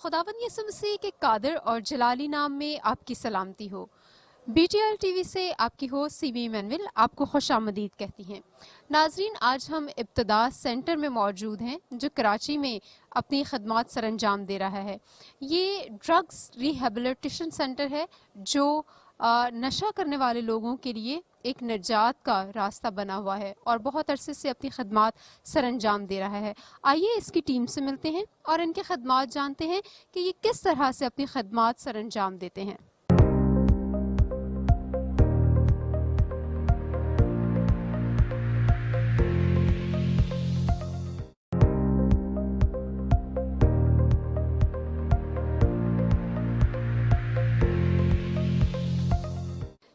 खुदावंद यीशु मसीह के कादिर और जलाली नाम में आपकी सलामती हो। BTL टीवी से आपकी होस्ट सीबी मैनुअल आपको खुशामदीद कहती हैं। नाजरीन, आज हम इब्तदा सेंटर में मौजूद हैं जो कराची में अपनी खदमात सरअंजाम दे रहा है। ये ड्रग्स रिहेबिलिटेशन सेंटर है जो नशा करने वाले लोगों के लिए एक निजात का रास्ता बना हुआ है और बहुत अरसे से अपनी खदमात सरअंजाम दे रहा है। आइए इसकी टीम से मिलते हैं और इनके खदमात जानते हैं कि ये किस तरह से अपनी खदमात सरअंजाम देते हैं।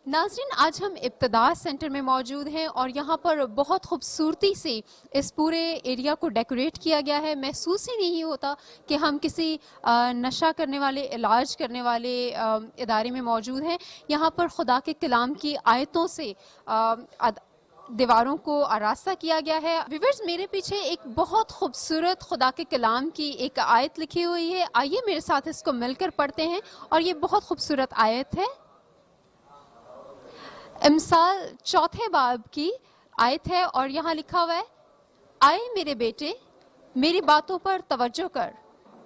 नाज़रीन, आज हम इब्तदा सेंटर में मौजूद हैं और यहाँ पर बहुत खूबसूरती से इस पूरे एरिया को डेकोरेट किया गया है। महसूस ही नहीं होता कि हम किसी नशा करने वाले, इलाज करने वाले इदारे में मौजूद हैं। यहाँ पर खुदा के कलाम की आयतों से दीवारों को आरास्ता किया गया है। व्यूअर्स, मेरे पीछे एक बहुत खूबसूरत खुदा के कलाम की एक आयत लिखी हुई है। आइए मेरे साथ इसको मिलकर पढ़ते हैं और ये बहुत खूबसूरत आयत है। इमसाल 4 बाब की आयत है और यहाँ लिखा हुआ है, आए मेरे बेटे, मेरी बातों पर तवज्जो कर,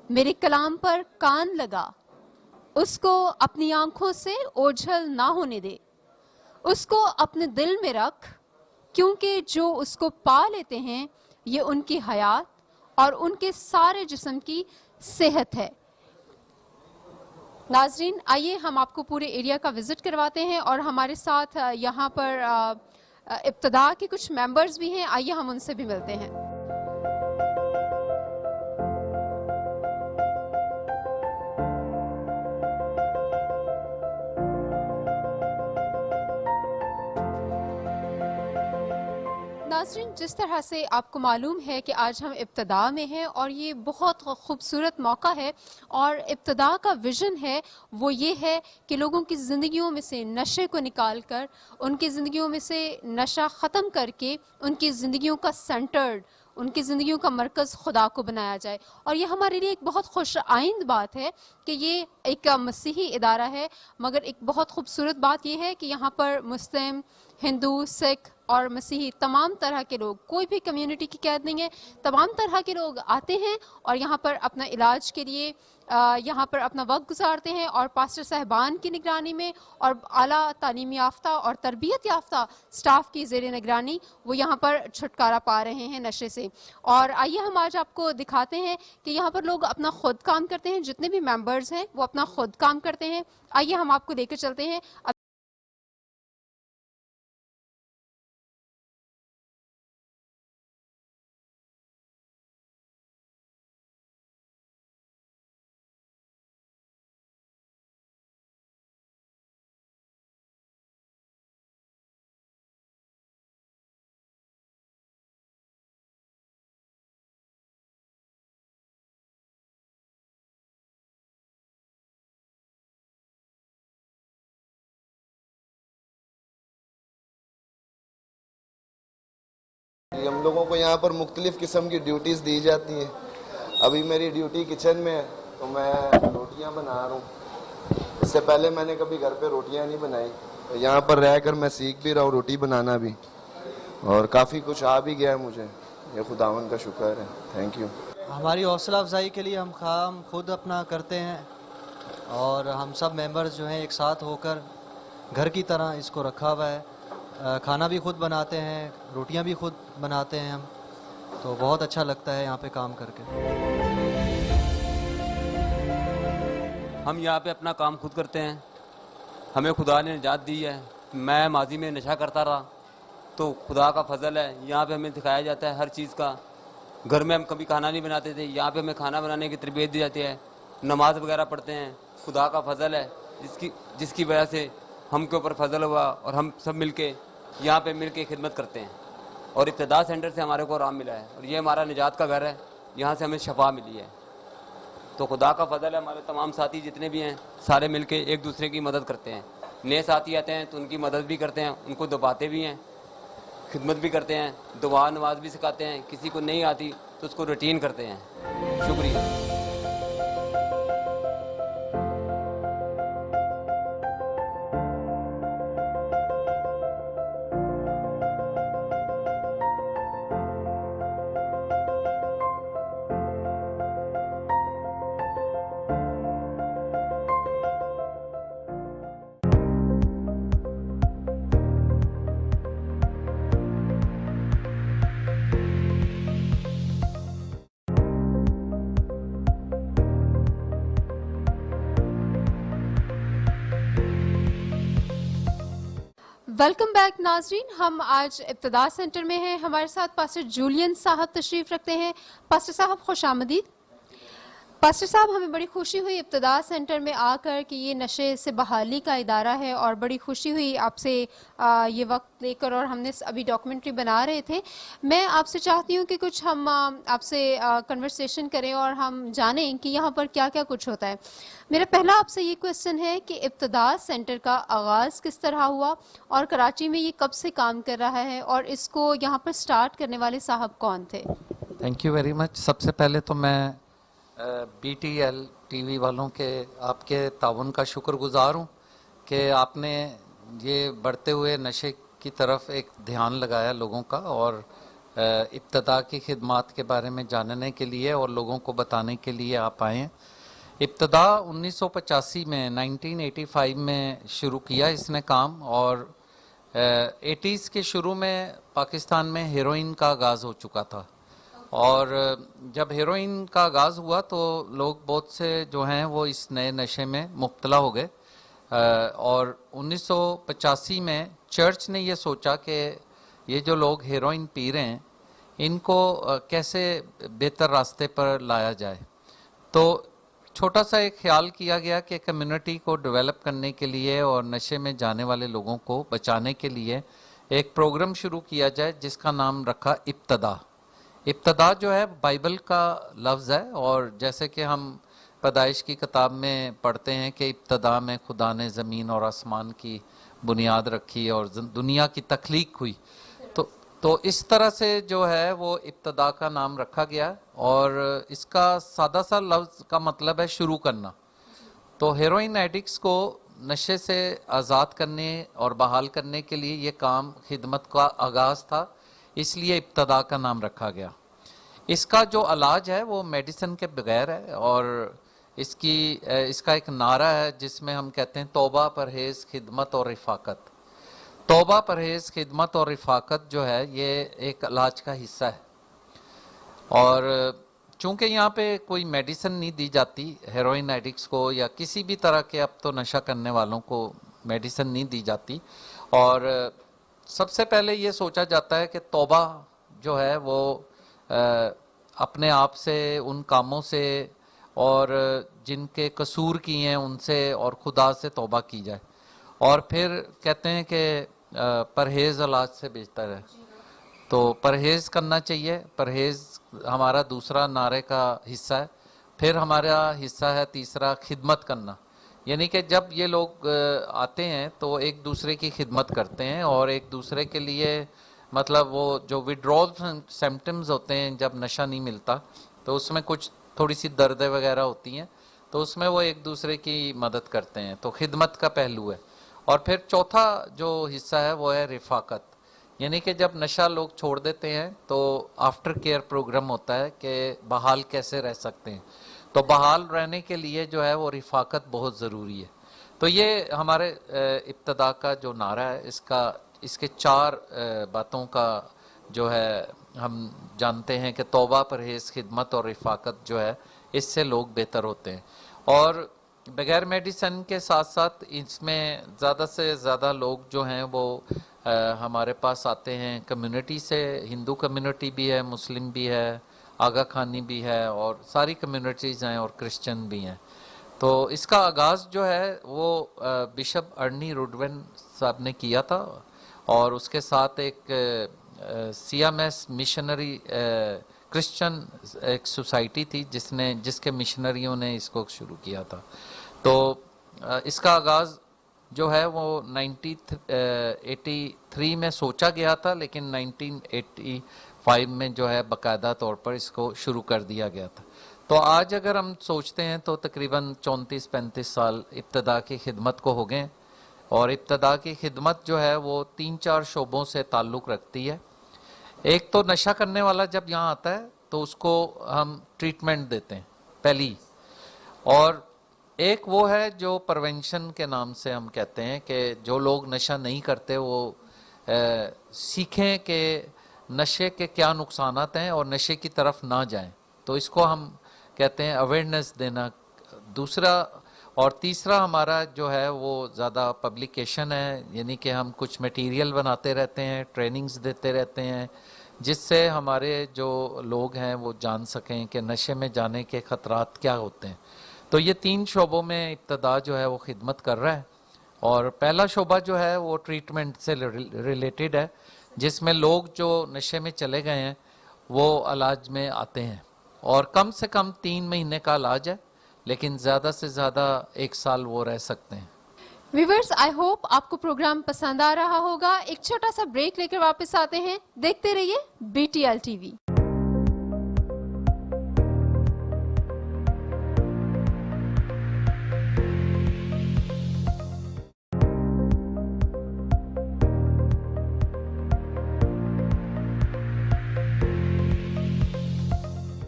मेरे कलाम पर कान लगा, उसको अपनी आंखों से ओझल ना होने दे, उसको अपने दिल में रख, क्योंकि जो उसको पा लेते हैं ये उनकी हयात और उनके सारे जिस्म की सेहत है। नाजरीन, आइए हम आपको पूरे एरिया का विज़िट करवाते हैं और हमारे साथ यहाँ पर इब्तदा के कुछ मेंबर्स भी हैं। आइए हम उनसे भी मिलते हैं। नाज़रीन, जिस तरह से आपको मालूम है कि आज हम इब्तदा में हैं और ये बहुत खूबसूरत मौका है और इब्तदा का विज़न है वो ये है कि लोगों की ज़िंदगियों में से नशे को निकाल कर, उनकी ज़िंदगियों में से नशा ख़त्म करके उनकी ज़िंदगियों का सेंटर्ड, उनकी ज़िंदगियों का मरकज़ खुदा को बनाया जाए। और ये हमारे लिए एक बहुत खुश आइंद बात है कि ये एक मसीही इदारा है, मगर एक बहुत खूबसूरत बात यह है कि यहाँ पर मुस्लिम, हिंदू, सिख और मसीही तमाम तरह के लोग, कोई भी कम्युनिटी की कैद नहीं है, तमाम तरह के लोग आते हैं और यहाँ पर अपना इलाज के लिए यहाँ पर अपना वक्त गुजारते हैं और पास्टर साहबान की निगरानी में और आला तालीम याफ्ता और तरबियत याफ्ता स्टाफ की ज़ेर निगरानी वो यहाँ पर छुटकारा पा रहे हैं नशे से। और आइए हम आज आपको दिखाते हैं कि यहाँ पर लोग अपना खुद काम करते हैं, जितने भी मेंबर्स हैं वो अपना खुद काम करते हैं। आइए हम आपको लेकर चलते हैं। हम लोगों को यहाँ पर मुख्तलिफ़ किस्म की ड्यूटीज़ दी जाती हैं। अभी मेरी ड्यूटी किचन में है तो मैं रोटियाँ बना रहा हूँ। इससे पहले मैंने कभी घर पे रोटियाँ नहीं बनाई, तो यहाँ पर रहकर मैं सीख भी रहा हूँ रोटी बनाना भी, और काफ़ी कुछ आ भी गया है मुझे। ये खुदावंद का शुक्र है। Thank you. हमारी हौसला अफजाई के लिए हम काम खुद अपना करते हैं और हम सब मेंबर्स जो हैं एक साथ होकर घर की तरह इसको रखा हुआ है। खाना भी खुद बनाते हैं, रोटियां भी खुद बनाते हैं हम, तो बहुत अच्छा लगता है यहाँ पे काम करके। हम यहाँ पे अपना काम खुद करते हैं, हमें खुदा ने निजात दी है। मैं माजी में नशा करता रहा, तो खुदा का फजल है यहाँ पे हमें दिखाया जाता है हर चीज़ का। घर में हम कभी खाना नहीं बनाते थे, यहाँ पे हमें खाना बनाने की तरबियत दी जाती है, नमाज वगैरह पढ़ते हैं। खुदा का फजल है जिसकी वजह से हम के ऊपर फजल हुआ और हम सब मिलके यहाँ पे मिलके खिदमत करते हैं। और इब्तदा सेंटर से हमारे को आराम मिला है और ये हमारा निजात का घर है, यहाँ से हमें शफा मिली है। तो खुदा का फजल है, हमारे तमाम साथी जितने भी हैं सारे मिलके एक दूसरे की मदद करते हैं। नए साथी आते हैं तो उनकी मदद भी करते हैं, उनको दबाते भी हैं, खिदमत भी करते हैं, दुआ नमाज भी सिखाते हैं। किसी को नहीं आती तो उसको रूटीन करते हैं। शुक्रिया। वेलकम बैक नाजरीन, हम आज इब्तदा सेंटर में हैं। हमारे साथ पास्टर जूलियन साहब तशरीफ़ रखते हैं। पास्टर साहब खुश आमदीद। पास्टर साहब, हमें बड़ी खुशी हुई इब्तदा सेंटर में आकर कि ये नशे से बहाली का इदारा है, और बड़ी खुशी हुई आपसे ये वक्त लेकर, और हमने अभी डॉक्यूमेंट्री बना रहे थे। मैं आपसे चाहती हूँ कि कुछ हम आपसे कन्वर्सेशन करें और हम जानें कि यहाँ पर क्या क्या कुछ होता है। मेरा पहला आपसे ये क्वेश्चन है कि इब्तदा सेंटर का आगाज़ किस तरह हुआ, और कराची में ये कब से काम कर रहा है, और इसको यहाँ पर स्टार्ट करने वाले साहब कौन थे? Thank you very much. सबसे पहले तो मैं BTL TV वालों के आपके ताउन का शुक्रगुजार हूँ कि आपने ये बढ़ते हुए नशे की तरफ एक ध्यान लगाया लोगों का, और इब्तदा की खिदमात के बारे में जानने के लिए और लोगों को बताने के लिए आप आए हैं। इब्तदा 1985 में 1985 में शुरू किया इसने काम, और 80s के शुरू में पाकिस्तान में हेरोइन का आगाज़ हो चुका था। और जब हेरोइन का आगाज़ हुआ तो लोग बहुत से जो हैं वो इस नए नशे में मुब्तला हो गए, और 1985 में चर्च ने ये सोचा कि ये जो लोग हेरोइन पी रहे हैं इनको कैसे बेहतर रास्ते पर लाया जाए। तो छोटा सा एक ख्याल किया गया कि कम्युनिटी को डेवलप करने के लिए और नशे में जाने वाले लोगों को बचाने के लिए एक प्रोग्राम शुरू किया जाए जिसका नाम रखा इब्तदा। इब्तदा जो है बाइबल का लफ्ज़ है, और जैसे कि हम पैदाइश की किताब में पढ़ते हैं कि इब्तदा में खुदा ने ज़मीन और आसमान की बुनियाद रखी और दुनिया की तख्लीक हुई, तो इस तरह से जो है वो इब्तदा का नाम रखा गया। और इसका सादा सा लफ्ज़ का मतलब है शुरू करना। तो हेरोइन एडिक्ट्स को नशे से आज़ाद करने और बहाल करने के लिए ये काम खिदमत का आगाज़ था, इसलिए इब्तदा का नाम रखा गया। इसका जो इलाज है वो मेडिसिन के बगैर है, और इसका एक नारा है जिसमें हम कहते हैं तौबा, परहेज़, खिदमत और रिफाकत। तौबा, परहेज़, खिदमत और रिफाकत जो है ये एक इलाज का हिस्सा है। और चूँकि यहाँ पे कोई मेडिसिन नहीं दी जाती हेरोइन एडिक्ट्स को या किसी भी तरह के अब तो नशा करने वालों को मेडिसिन नहीं दी जाती, और सबसे पहले ये सोचा जाता है कि तौबा जो है वो अपने आप से, उन कामों से और जिनके कसूर किए हैं उनसे और खुदा से तौबा की जाए। और फिर कहते हैं कि परहेज़ इलाज से बेहतर है, तो परहेज़ करना चाहिए। परहेज़ हमारा दूसरा नारे का हिस्सा है। फिर हमारा हिस्सा है तीसरा खिदमत करना, यानी कि जब ये लोग आते हैं तो एक दूसरे की खिदमत करते हैं और एक दूसरे के लिए, मतलब वो जो विड्रॉल सिम्टम्स होते हैं जब नशा नहीं मिलता तो उसमें कुछ थोड़ी सी दर्द वगैरह होती हैं, तो उसमें वो एक दूसरे की मदद करते हैं, तो खिदमत का पहलू है। और फिर चौथा जो हिस्सा है वो है रिफाकत, यानी कि जब नशा लोग छोड़ देते हैं तो आफ्टर केयर प्रोग्राम होता है कि बहाल कैसे रह सकते हैं। तो बहाल रहने के लिए जो है वो रिफाकत बहुत ज़रूरी है। तो ये हमारे इब्तदा का जो नारा है, इसके चार बातों का जो है हम जानते हैं कि तौबा, परहेज़, खिदमत और रिफाकत जो है इससे लोग बेहतर होते हैं। और बगैर मेडिसिन के साथ साथ इसमें ज़्यादा से ज़्यादा लोग जो हैं वो हमारे पास आते हैं कम्युनिटी से। हिंदू कम्युनिटी भी है, मुस्लिम भी है, आगा खानी भी है, और सारी कम्युनिटीज़ हैं और क्रिश्चियन भी हैं। तो इसका आगाज़ जो है वो बिशप अर्नी रुडवेन साहब ने किया था, और उसके साथ एक CMS मिशनरी क्रिश्चियन एक सोसाइटी थी जिसके मिशनरियों ने इसको शुरू किया था। तो इसका आगाज़ जो है वो 1983 में सोचा गया था, लेकिन 1985 में जो है बाकायदा तौर पर इसको शुरू कर दिया गया था। तो आज अगर हम सोचते हैं तो तकरीबन 34-35 साल इब्तदा की खिदमत को हो गए, और इब्तदा की खिदमत जो है वो 3-4 शोबों से ताल्लुक़ रखती है। एक तो नशा करने वाला जब यहाँ आता है तो उसको हम ट्रीटमेंट देते हैं पहली, और एक वो है जो प्रिवेंशन के नाम से हम कहते हैं कि जो लोग नशा नहीं करते वो सीखें कि नशे के क्या नुकसानात हैं और नशे की तरफ ना जाएं, तो इसको हम कहते हैं अवेयरनेस देना। दूसरा اور تیسرا ہمارا جو ہے وہ زیادہ پبلیکیشن ہے، یعنی کہ ہم کچھ میٹیریل بناتے رہتے ہیں، ٹریننگز دیتے رہتے ہیں، جس سے ہمارے جو لوگ ہیں وہ جان سکیں کہ نشے میں جانے کے خطرات کیا ہوتے ہیں۔ تو یہ 3 شعبوں میں ابتدا جو ہے وہ خدمت کر رہا ہے، اور پہلا شعبہ جو ہے وہ ٹریٹمنٹ سے ریلیٹڈ ہے، جس میں لوگ جو نشے میں چلے گئے ہیں وہ علاج میں آتے ہیں، اور کم سے کم 3 مہینے کا علاج ہے، لیکن زیادہ سے زیادہ 1 سال وہ رہ سکتے ہیں۔ ویورز، آئی ہوپ آپ کو پروگرام پسند آ رہا ہوگا۔ ایک چھوٹا سا بریک لے کر واپس آتے ہیں، دیکھتے رہیے BTL TV۔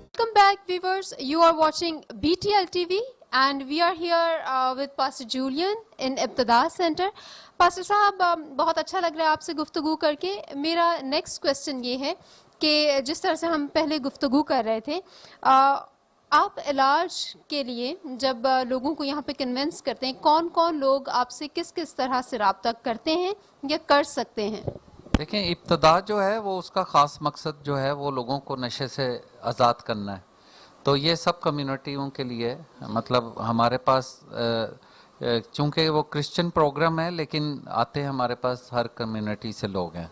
Welcome back, viewers. You are watching BTL TV and we are here with Pastor Julian in Ibtada Center. Pastor صاحب بہت اچھا لگ رہا ہے آپ سے گفتگو کر کے۔ میرا نیکسٹ کویسچن یہ ہے کہ جس طرح سے ہم پہلے گفتگو کر رہے تھے، آپ علاج کے لیے جب لوگوں کو یہاں پہ کنونس کرتے ہیں، کون کون لوگ آپ سے کس کس طرح سے رابطہ کرتے ہیں یا کر سکتے ہیں؟ دیکھیں، ابتدا جو ہے وہ اس کا خاص مقصد جو ہے وہ لوگوں کو نشے سے آزاد کرنا ہے، تو یہ سب کمیونٹیوں کے لیے، مطلب ہمارے پاس چونکہ وہ کرسچن پروگرام ہے لیکن آتے ہمارے پاس ہر کمیونٹی سے لوگ ہیں،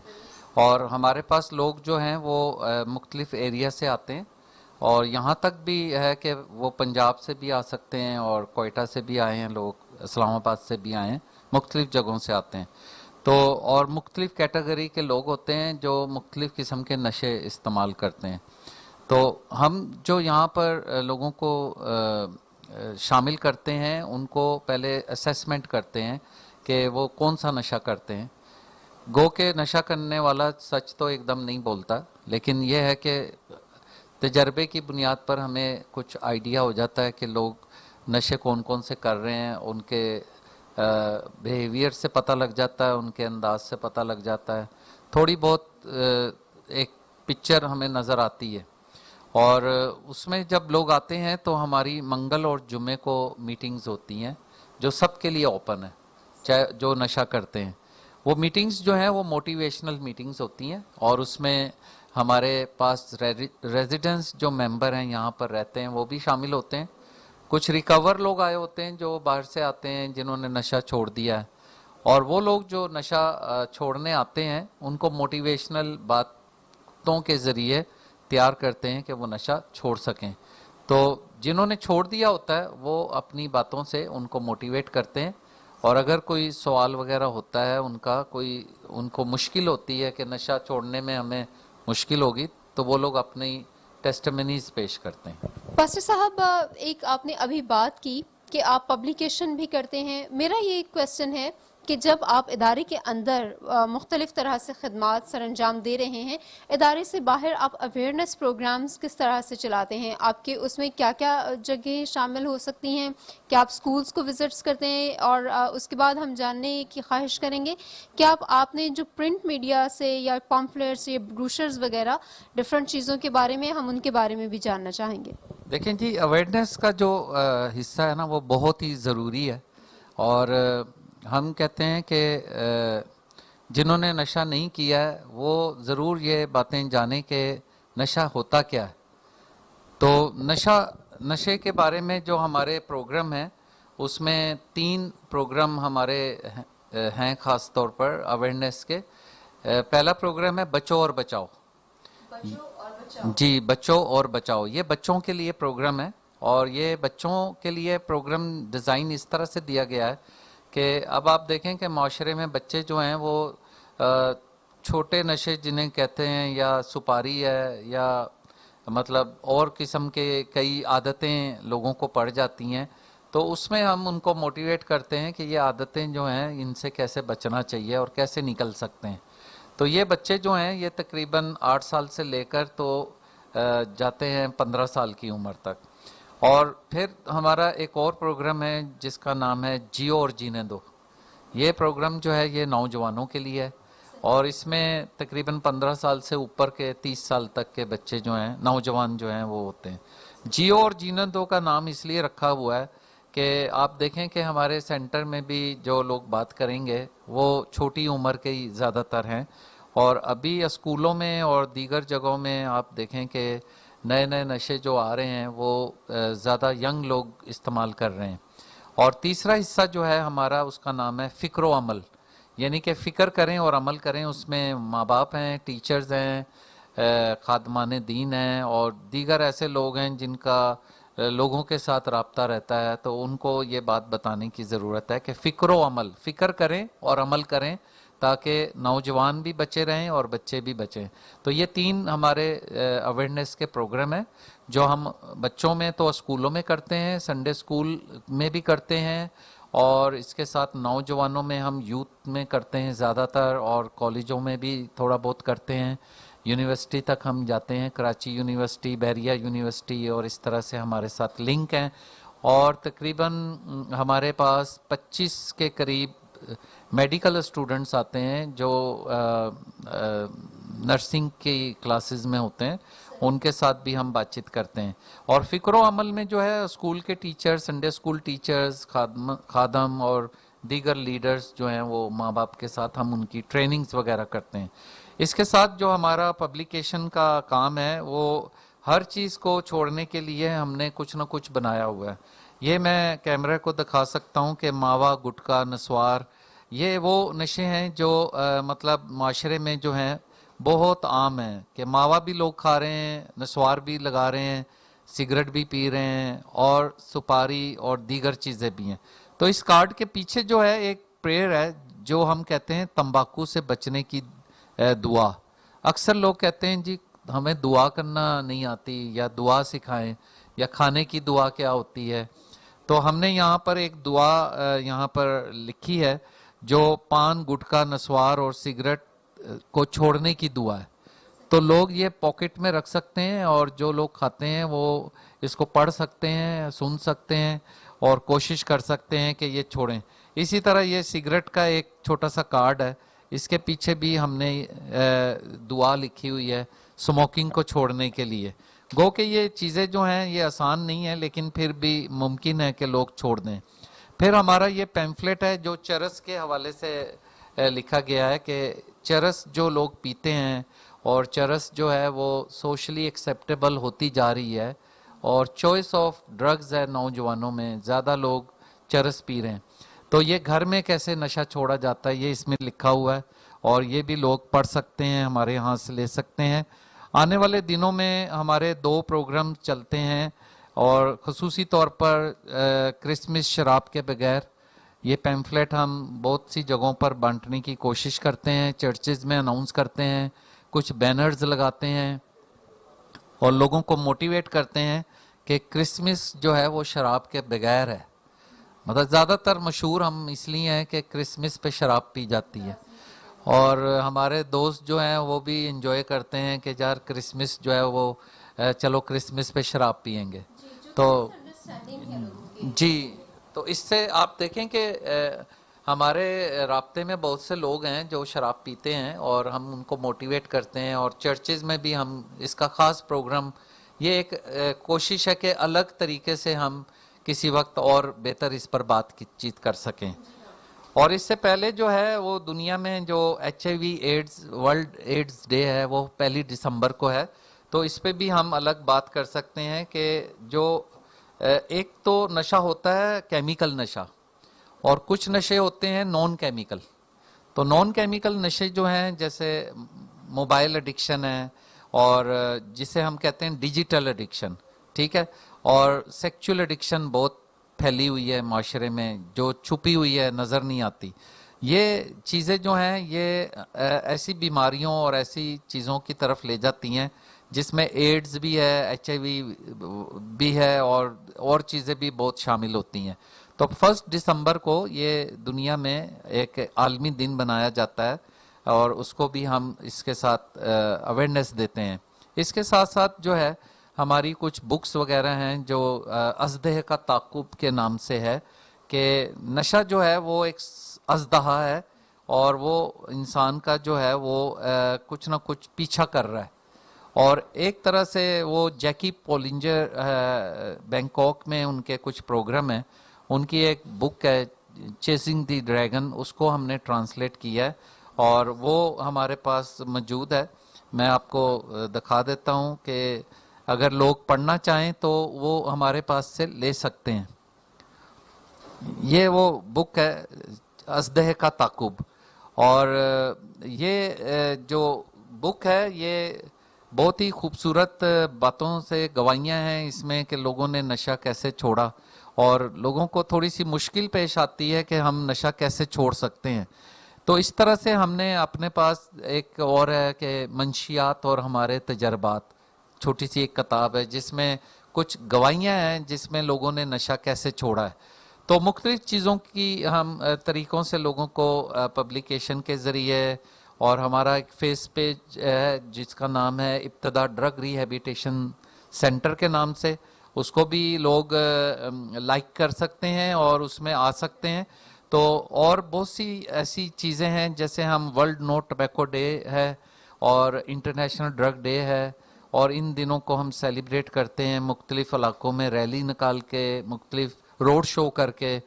اور ہمارے پاس لوگ جو ہیں وہ مختلف ایریا سے آتے ہیں، اور یہاں تک بھی ہے کہ وہ پنجاب سے بھی آ سکتے ہیں، اور کوئٹہ سے بھی آئے ہیں لوگ، اسلام آباد سے بھی آئے ہیں، مختلف جگہوں سے آتے ہیں۔ تو اور مختلف کیٹیگری کے لوگ ہوتے ہیں جو مختلف قسم کے نشے استعمال کرتے ہیں۔ تو ہم جو یہاں پر لوگوں کو شامل کرتے ہیں، ان کو پہلے اسیسمنٹ کرتے ہیں کہ وہ کون سا نشہ کرتے ہیں۔ گو کہ نشہ کرنے والا سچ تو ایک دم نہیں بولتا، لیکن یہ ہے کہ تجربے کی بنیاد پر ہمیں کچھ آئیڈیا ہو جاتا ہے کہ لوگ نشے کون کون سے کر رہے ہیں، ان کے بیہیویئر سے پتہ لگ جاتا ہے، ان کے انداز سے پتہ لگ جاتا ہے، تھوڑی بہت ایک پکچر ہمیں نظر آتی ہے۔ اور اس میں جب لوگ آتے ہیں تو ہماری منگل اور جمعے کو میٹنگز ہوتی ہیں جو سب کے لیے اوپن ہے، چاہے جو نشہ کرتے ہیں۔ وہ میٹنگز جو ہیں وہ موٹیویشنل میٹنگز ہوتی ہیں، اور اس میں ہمارے پاس ریزیڈنٹس جو ممبر ہیں یہاں پر رہتے ہیں وہ بھی شامل ہوتے ہیں، کچھ ریکور لوگ آئے ہوتے ہیں جو باہر سے آتے ہیں جنہوں نے نشہ چھوڑ دیا ہے، اور وہ لوگ جو نشہ چھوڑنے آتے ہیں ان کو موٹیویشنل باتوں کے ذریعے تیار کرتے ہیں کہ وہ نشہ چھوڑ سکیں۔ تو جنہوں نے چھوڑ دیا ہوتا ہے وہ اپنی باتوں سے ان کو موٹیویٹ کرتے ہیں، اور اگر کوئی سوال وغیرہ ہوتا ہے ان کو مشکل ہوتی ہے کہ نشہ چھوڑنے میں ہمیں مشکل ہوگی، تو وہ لوگ اپنی ٹیسٹمنیز پیش کرتے ہیں۔ پاسٹر صاحب، ایک آپ نے ابھی بات کی کہ آپ پبلیکیشن بھی کرتے ہیں۔ میرا یہ کویسچن ہے کہ جب آپ ادارے کے اندر مختلف طرح سے خدمات سر انجام دے رہے ہیں، ادارے سے باہر آپ اویئرنیس پروگرامز کس طرح سے چلاتے ہیں؟ آپ کے اس میں کیا کیا جگہیں شامل ہو سکتی ہیں؟ کیا آپ سکولز کو وزٹس کرتے ہیں؟ اور اس کے بعد ہم جاننے کی خواہش کریں گے کہ آپ نے جو پرنٹ میڈیا سے یا پامفلیٹس یا بروشرز وغیرہ ڈفرینٹ چیزوں کے بارے میں، ہم ان کے بارے میں بھی جاننا چاہیں گے۔ دیکھیں جی، اویئرنیس کا جو حصہ ہے نا وہ بہت ہی ضروری ہے، اور ہم کہتے ہیں کہ جنہوں نے نشہ نہیں کیا ہے وہ ضرور یہ باتیں جانیں کہ نشہ ہوتا کیا ہے۔ تو نشے کے بارے میں جو ہمارے پروگرام ہیں اس میں 3 پروگرام ہمارے ہیں خاص طور پر اویئرنیس کے۔ پہلا پروگرام ہے بچو اور بچاؤ۔ جی، بچوں اور بچاؤ، یہ بچوں کے لیے پروگرام ہے، اور یہ بچوں کے لیے پروگرام ڈیزائن اس طرح سے دیا گیا ہے کہ اب آپ دیکھیں کہ معاشرے میں بچے جو ہیں وہ چھوٹے نشے جنہیں کہتے ہیں، یا سپاری ہے، یا مطلب اور قسم کے کئی عادتیں لوگوں کو پڑ جاتی ہیں، تو اس میں ہم ان کو موٹیویٹ کرتے ہیں کہ یہ عادتیں جو ہیں ان سے کیسے بچنا چاہیے اور کیسے نکل سکتے ہیں۔ تو یہ بچے جو ہیں یہ تقریباً 8 سال سے لے کر تو جاتے ہیں 15 سال کی عمر تک۔ اور پھر ہمارا ایک اور پروگرام ہے جس کا نام ہے جیو اور جینے دو۔ یہ پروگرام جو ہے یہ نوجوانوں کے لیے ہے، اور اس میں تقریباً 15 سال سے اوپر کے 30 سال تک کے بچے جو ہیں، نوجوان جو ہیں وہ ہوتے ہیں۔ جیو اور جینے دو کا نام اس لیے رکھا ہوا ہے کہ آپ دیکھیں کہ ہمارے سینٹر میں بھی جو لوگ بات کریں گے وہ چھوٹی عمر کے ہی زیادہ تر ہیں، اور ابھی اسکولوں میں اور دیگر جگہوں میں آپ دیکھیں کہ نئے نئے نشے جو آ رہے ہیں وہ زیادہ ینگ لوگ استعمال کر رہے ہیں۔ اور تیسرا حصہ جو ہے ہمارا، اس کا نام ہے فکر و عمل، یعنی کہ فکر کریں اور عمل کریں۔ اس میں ماں باپ ہیں، ٹیچرز ہیں، خادمان دین ہیں، اور دیگر ایسے لوگ ہیں جن کا لوگوں کے ساتھ رابطہ رہتا ہے، تو ان کو یہ بات بتانے کی ضرورت ہے کہ فکر و عمل، فکر کریں اور عمل کریں تاکہ نوجوان بھی بچے رہیں اور بچے بھی بچیں۔ تو یہ 3 ہمارے اویئرنیس کے پروگرام ہیں جو ہم بچوں میں تو اسکولوں میں کرتے ہیں، سنڈے اسکول میں بھی کرتے ہیں، اور اس کے ساتھ نوجوانوں میں ہم یوتھ میں کرتے ہیں زیادہ تر، اور کالجوں میں بھی تھوڑا بہت کرتے ہیں، یونیورسٹی تک ہم جاتے ہیں، کراچی یونیورسٹی، بحریہ یونیورسٹی، اور اس طرح سے ہمارے ساتھ لنک ہیں۔ اور تقریباً ہمارے پاس 25 کے قریب میڈیکل اسٹوڈنٹس آتے ہیں جو نرسنگ کی کلاسز میں ہوتے ہیں، ان کے ساتھ بھی ہم بات چیت کرتے ہیں۔ اور فکر و عمل میں جو ہے اسکول کے ٹیچر، سنڈے اسکول ٹیچرز، خادم اور دیگر لیڈرز جو ہیں وہ ماں باپ کے ساتھ ہم ان کی ٹریننگز وغیرہ کرتے ہیں۔ اس کے ساتھ جو ہمارا پبلیکیشن کا کام ہے وہ ہر چیز کو چھوڑنے کے لیے ہم نے کچھ نہ کچھ بنایا ہوا ہے۔ یہ میں کیمرے کو دکھا سکتا ہوں کہ ماوا، گٹکا، نسوار، یہ وہ نشے ہیں جو مطلب معاشرے میں جو ہیں بہت عام ہیں، کہ ماوا بھی لوگ کھا رہے ہیں، نسوار بھی لگا رہے ہیں، سگریٹ بھی پی رہے ہیں، اور سپاری اور دیگر چیزیں بھی ہیں۔ تو اس کارڈ کے پیچھے جو ہے ایک پریئر ہے جو ہم کہتے ہیں تمباکو سے بچنے کی دعا۔ اکثر لوگ کہتے ہیں جی ہمیں دعا کرنا نہیں آتی، یا دعا سکھائیں، یا کھانے کی دعا کیا ہوتی ہے۔ تو ہم نے یہاں پر ایک دعا یہاں پر لکھی ہے جو پان، گٹکا، نسوار اور سگریٹ کو چھوڑنے کی دعا ہے۔ تو لوگ یہ پاکٹ میں رکھ سکتے ہیں، اور جو لوگ کھاتے ہیں وہ اس کو پڑھ سکتے ہیں، سن سکتے ہیں، اور کوشش کر سکتے ہیں کہ یہ چھوڑیں۔ اسی طرح یہ سگریٹ کا ایک چھوٹا سا کارڈ ہے، اس کے پیچھے بھی ہم نے دعا لکھی ہوئی ہے سموکنگ کو چھوڑنے کے لیے۔ گو کہ یہ چیزیں جو ہیں یہ آسان نہیں ہیں، لیکن پھر بھی ممکن ہے کہ لوگ چھوڑ دیں۔ پھر ہمارا یہ پیمفلیٹ ہے جو چرس کے حوالے سے لکھا گیا ہے کہ چرس جو لوگ پیتے ہیں، اور چرس جو ہے وہ سوشلی ایکسیپٹیبل ہوتی جا رہی ہے، اور چوائس آف ڈرگز ہے نوجوانوں میں، زیادہ لوگ چرس پی رہے ہیں۔ تو یہ گھر میں کیسے نشہ چھوڑا جاتا ہے یہ اس میں لکھا ہوا ہے، اور یہ بھی لوگ پڑھ سکتے ہیں، ہمارے یہاں سے لے سکتے ہیں۔ آنے والے دنوں میں ہمارے 2 پروگرام چلتے ہیں، اور خصوصی طور پر کرسمس شراب کے بغیر، یہ پیمفلیٹ ہم بہت سی جگہوں پر بانٹنے کی کوشش کرتے ہیں، چرچز میں اناؤنس کرتے ہیں، کچھ بینرز لگاتے ہیں، اور لوگوں کو موٹیویٹ کرتے ہیں کہ کرسمس جو ہے وہ شراب کے بغیر ہے۔ مطلب زیادہ تر مشہور ہم اس لیے ہیں کہ کرسمس پہ شراب پی جاتی ہے، اور ہمارے دوست جو ہیں وہ بھی انجوائے کرتے ہیں کہ یار کرسمس جو ہے وہ چلو کرسمس پہ شراب پئیں گے۔ تو جی، تو اس سے آپ دیکھیں کہ ہمارے رابطے میں بہت سے لوگ ہیں جو شراب پیتے ہیں، اور ہم ان کو موٹیویٹ کرتے ہیں، اور چرچز میں بھی ہم اس کا خاص پروگرام، یہ ایک کوشش ہے کہ الگ طریقے سے ہم کسی وقت اور بہتر اس پر بات چیت کر سکیں۔ اور اس سے پہلے جو ہے وہ دنیا میں جو HIV AIDS, world AIDS day ہے وہ 1 دسمبر کو ہے، تو اس پہ بھی ہم الگ بات کر سکتے ہیں کہ جو ایک تو نشہ ہوتا ہے کیمیکل نشہ، اور کچھ نشے ہوتے ہیں نان کیمیکل۔ تو نان کیمیکل نشے جو ہیں جیسے موبائل ایڈکشن ہے، اور جسے ہم کہتے ہیں ڈیجیٹل ایڈکشن، ٹھیک ہے، اور سیکچول ایڈکشن بہت پھیلی ہوئی ہے معاشرے میں، جو چھپی ہوئی ہے، نظر نہیں آتی۔ یہ چیزیں جو ہیں یہ ایسی بیماریوں اور ایسی چیزوں کی طرف لے جاتی ہیں جس میں ایڈز بھی ہے، HIV بھی ہے، اور چیزیں بھی بہت شامل ہوتی ہیں۔ تو 1 دسمبر کو یہ دنیا میں ایک عالمی دن بنایا جاتا ہے، اور اس کو بھی ہم اس کے ساتھ اویئرنیس دیتے ہیں۔ اس کے ساتھ ساتھ جو ہے ہماری کچھ بکس وغیرہ ہیں جو اژدہے کا تعاقب کے نام سے ہے، کہ نشہ جو ہے وہ ایک اژدہا ہے، اور وہ انسان کا جو ہے وہ کچھ نہ کچھ پیچھا کر رہا ہے۔ اور ایک طرح سے وہ جیکی پولنجر بینکاک میں ان کے کچھ پروگرام ہیں، उनकी एक बुक है चेसिंग द ड्रैगन, उसको हमने ट्रांसलेट किया है और वो हमारे पास मौजूद है। मैं आपको दिखा देता हूँ कि अगर लोग पढ़ना चाहें तो वो हमारे पास से ले सकते हैं। ये वो बुक है अजदह का ताकुब, और ये जो बुक है ये बहुत ही खूबसूरत बातों से गवाहियाँ हैं इसमें कि लोगों ने नशा कैसे छोड़ा, और लोगों को थोड़ी सी मुश्किल पेश आती है कि हम नशा कैसे छोड़ सकते हैं। तो इस तरह से हमने अपने पास एक और है कि मंशियात और हमारे तजर्बात, छोटी सी एक किताब है जिसमें कुछ गवाहियाँ हैं जिसमें लोगों ने नशा कैसे छोड़ा है। तो मुख्तलिफ चीज़ों की हम तरीक़ों से लोगों को पब्लिकेशन के ज़रिए, और हमारा एक फेस पेज है जिसका नाम है इब्तदा ड्रग रिहैबिलिटेशन सेंटर के नाम से, उसको भी लोग लाइक कर सकते हैं और उसमें आ सकते हैं। तो और बहुत सी ऐसी चीज़ें हैं जैसे हम वर्ल्ड नो टबैको डे है और इंटरनेशनल ड्रग डे है, और इन दिनों को हम सेलिब्रेट करते हैं मुख्तलिफ इलाकों में रैली निकाल के, मुख्तलिफ रोड शो करके।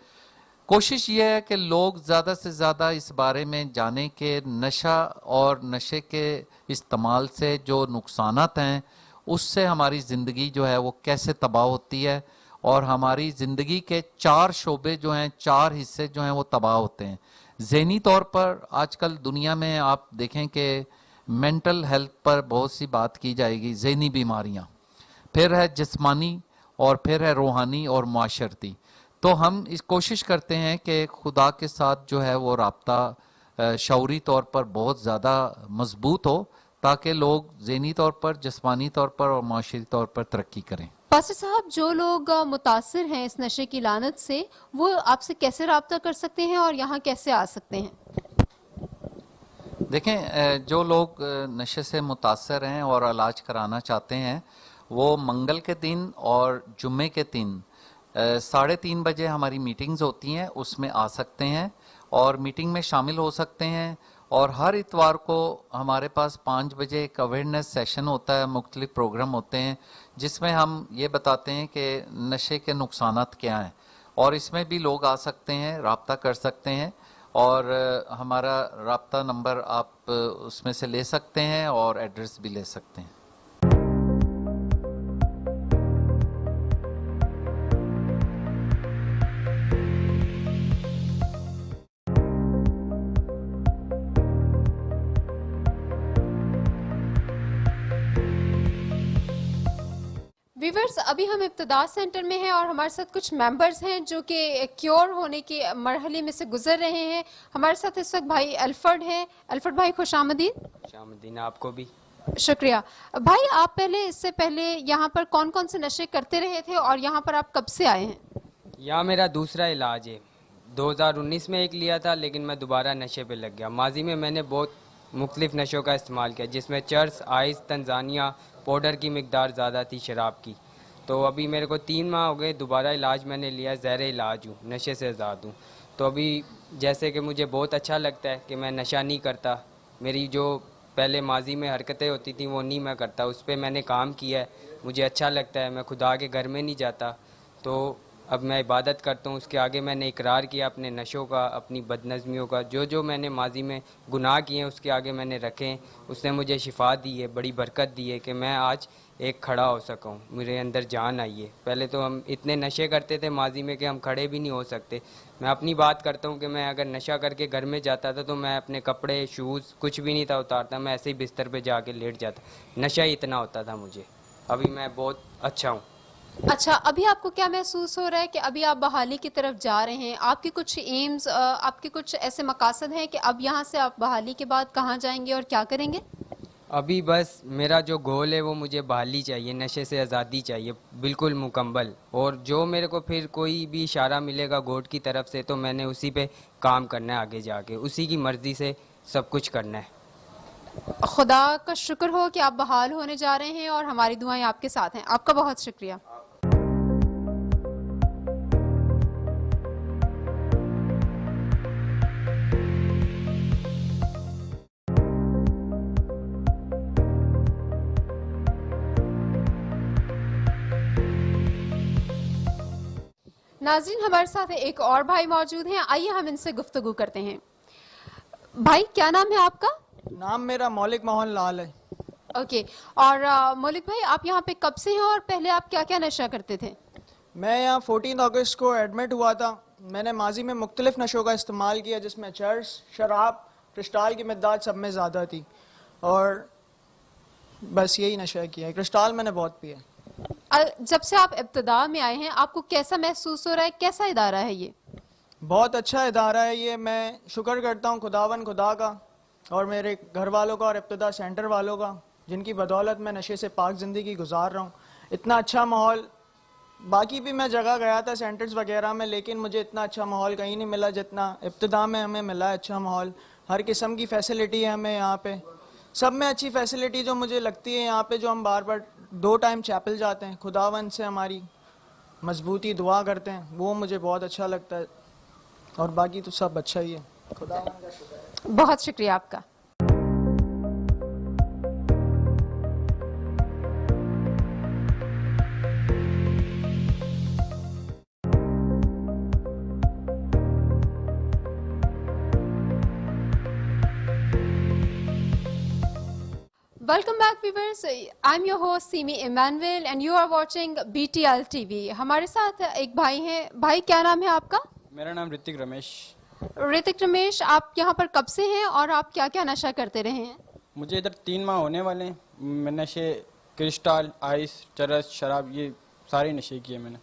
कोशिश ये है कि लोग ज़्यादा से ज़्यादा इस बारे में जानें कि नशा और नशे के इस्तेमाल से जो नुकसानात हैं उससे हमारी ज़िंदगी जो है वो कैसे तबाह होती है, और हमारी ज़िंदगी के 4 शोबे जो हैं, 4 हिस्से जो हैं वो तबाह होते हैं। ज़हनी तौर पर आजकल दुनिया में आप देखें कि मेंटल हेल्थ पर बहुत सी बात की जाएगी, ज़हनी बीमारियां, फिर है जिस्मानी, और फिर है रूहानी और माशरती। तो हम इस कोशिश करते हैं कि खुदा के साथ जो है वो राब्ता शऊरी तौर पर बहुत ज़्यादा मजबूत हो, ताकि लोग ज़हनी तौर पर, जिस्मानी तौर पर और माशरी तौर पर तरक्की करें। पास्टर साहब, जो लोग मुतासिर हैं इस नशे की लानत से, वो आपसे कैसे राब्ता कर सकते हैं और यहाँ कैसे आ सकते हैं? देखें, जो लोग नशे से मुतासर हैं और इलाज कराना चाहते हैं वो मंगल के दिन और जुम्मे के दिन 3:30 बजे हमारी मीटिंग्स होती हैं, उसमें आ सकते हैं और मीटिंग में शामिल हो सकते हैं। और हर इतवार को हमारे पास 5 बजे एक अवेयरनेस सेशन होता है, मुख्तलिफ प्रोग्राम होते हैं जिसमें हम ये बताते हैं कि नशे के नुकसानात क्या हैं, और इसमें भी लोग आ सकते हैं, राब्ता कर सकते हैं। और हमारा राब्ता नंबर आप उसमें से ले सकते हैं और एड्रेस भी ले सकते हैं। व्यूवर्स, अभी हम इब्तदा सेंटर में हैं और हमारे साथ कुछ मेंबर्स हैं जो कि क्योर होने के मरहले में से गुजर रहे हैं। हमारे साथ इस वक्त भाई अल्फर्ड हैं। अल्फर्ड भाई, खुश आमदीद। शामदीन, आपको भी शुक्रिया। भाई, आप इससे पहले यहाँ पर कौन कौन से नशे करते रहे थे और यहाँ पर आप कब से आए हैं? यह मेरा दूसरा इलाज है। 2019 में एक लिया था, लेकिन मैं दोबारा नशे पे लग गया। माजी में मैंने बहुत मुख्तलिफ नशों का इस्तेमाल किया, जिसमें चर्स, आइस, तंजानिया, पाउडर की मिकदार ज़्यादा थी शराब की। तो अभी मेरे को 3 माह हो गए, दोबारा इलाज मैंने लिया, ज़हर इलाज हूँ, नशे से आज़ाद हूँ। तो अभी जैसे कि मुझे बहुत अच्छा लगता है कि मैं नशा नहीं करता। मेरी जो पहले माजी में हरकतें होती थी वो नहीं मैं करता, उस पर मैंने काम किया है, मुझे अच्छा लगता है। मैं खुदा के घर में नहीं जाता, तो अब मैं इबादत करता हूँ। उसके आगे मैंने इकरार किया अपने नशों का, अपनी बदनज़मियों का, जो जो मैंने माजी में गुनाह किए हैं उसके आगे मैंने रखे। उसने मुझे शिफा दी है, बड़ी बरकत दी है कि मैं आज एक खड़ा हो सका हूँ, मेरे अंदर जान आई है। पहले तो हम इतने नशे करते थे माजी में कि हम खड़े भी नहीं हो सकते। मैं अपनी बात करता हूँ कि मैं अगर नशा करके घर में जाता था तो मैं अपने कपड़े, शूज़ कुछ भी नहीं था उतारता, मैं ऐसे ही बिस्तर पे जाके लेट जाता। नशा ही इतना होता था मुझे। अभी मैं बहुत अच्छा हूँ। अच्छा, अभी आपको क्या महसूस हो रहा है कि अभी आप बहाली की तरफ जा रहे हैं? आपके कुछ एम्स, आपके कुछ ऐसे मकासद हैं कि अब यहाँ से आप बहाली के बाद कहाँ जाएंगे और क्या करेंगे? अभी बस मेरा जो गोल है वो मुझे बहाली चाहिए, नशे से आज़ादी चाहिए बिल्कुल मुकम्मल। और जो मेरे को फिर कोई भी इशारा मिलेगा गॉड की तरफ से तो मैंने उसी पे काम करना है, आगे जाके उसी की मर्ज़ी से सब कुछ करना है। खुदा का शुक्र हो कि आप बहाल होने जा रहे हैं और हमारी दुआएं आपके साथ हैं। आपका बहुत शुक्रिया। नाज़रीन हमारे साथ एक और भाई मौजूद हैं, आइए हम इनसे गुफ्तगू करते हैं। भाई क्या नाम है आपका? नाम मेरा मौलिक मोहन लाल है। ओके, और मौलिक भाई आप यहाँ पे कब से हैं और पहले आप क्या क्या नशा करते थे? मैं यहाँ 14 अगस्त को एडमिट हुआ था। मैंने माजी में मुख्तलिफ नशों का इस्तेमाल किया, जिसमें चर्स, शराब, क्रिस्टाल की मिक़दार सब में ज़्यादा थी, और बस यही नशा किया है। क्रिस्टाल मैंने बहुत पिया। जब से आप इब्तिदा में आए हैं आपको कैसा महसूस हो रहा है, कैसा इदारा है ये? बहुत अच्छा इदारा है ये। मैं शुक्र करता हूँ खुदा का और मेरे घर वालों का और इब्तिदा सेंटर वालों का, जिनकी बदौलत मैं नशे से पाक ज़िंदगी गुजार रहा हूँ। इतना अच्छा माहौल, बाकी भी मैं जगह गया था सेंटर्स वगैरह में, लेकिन मुझे इतना अच्छा माहौल कहीं नहीं मिला जितना इब्तिदा में हमें मिला है। अच्छा माहौल, हर किस्म की फैसिलिटी है हमें यहाँ पे, सब में अच्छी फैसिलिटी जो मुझे लगती है यहाँ पे। जो हम बार बार 2 टाइम चैपल जाते हैं, खुदावन से हमारी मजबूती दुआ करते हैं, वो मुझे बहुत अच्छा लगता है। और बाकी तो सब अच्छा ही है। खुदावन का शुक्र है। बहुत शुक्रिया आपका। Welcome back viewers, I'm your host Simi Emmanuel and you are watching BTL TV। हमारे साथ एक भाई हैं। भाई क्या नाम है आपका? मेरा नाम ऋतिक रमेश। ऋतिक रमेश, आप यहाँ पर कब से हैं और आप क्या क्या नशा करते रहे हैं? मुझे इधर 3 माह होने वाले हैं। मैं नशे क्रिस्टल, आइस, चरस, शराब, ये सारे नशे किए मैंने।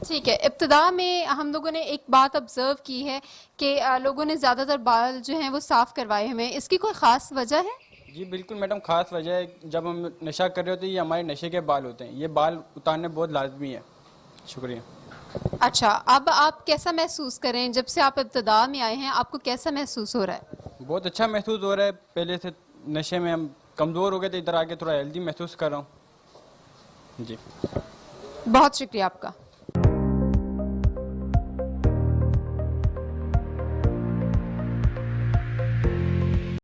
ठीक है, इब्तिदा में हम लोगों ने एक बात ऑब्जर्व की है कि लोगों ने ज़्यादातर बाल जो हैं वो साफ़ करवाए हमें, इसकी कोई ख़ास वजह है? जी बिल्कुल मैडम, ख़ास वजह है। जब हम नशा कर रहे होते हैं, ये हमारे नशे के बाल होते हैं, ये बाल उतारने बहुत लाजमी है। शुक्रिया। अच्छा, अब आप कैसा महसूस करें? जब से आप इब्तिदा में आए हैं आपको कैसा महसूस हो रहा है? बहुत अच्छा महसूस हो रहा है। पहले से नशे में हम कमज़ोर हो गए थे, इधर आके थोड़ा हेल्दी महसूस कर रहा हूँ। जी बहुत शुक्रिया आपका।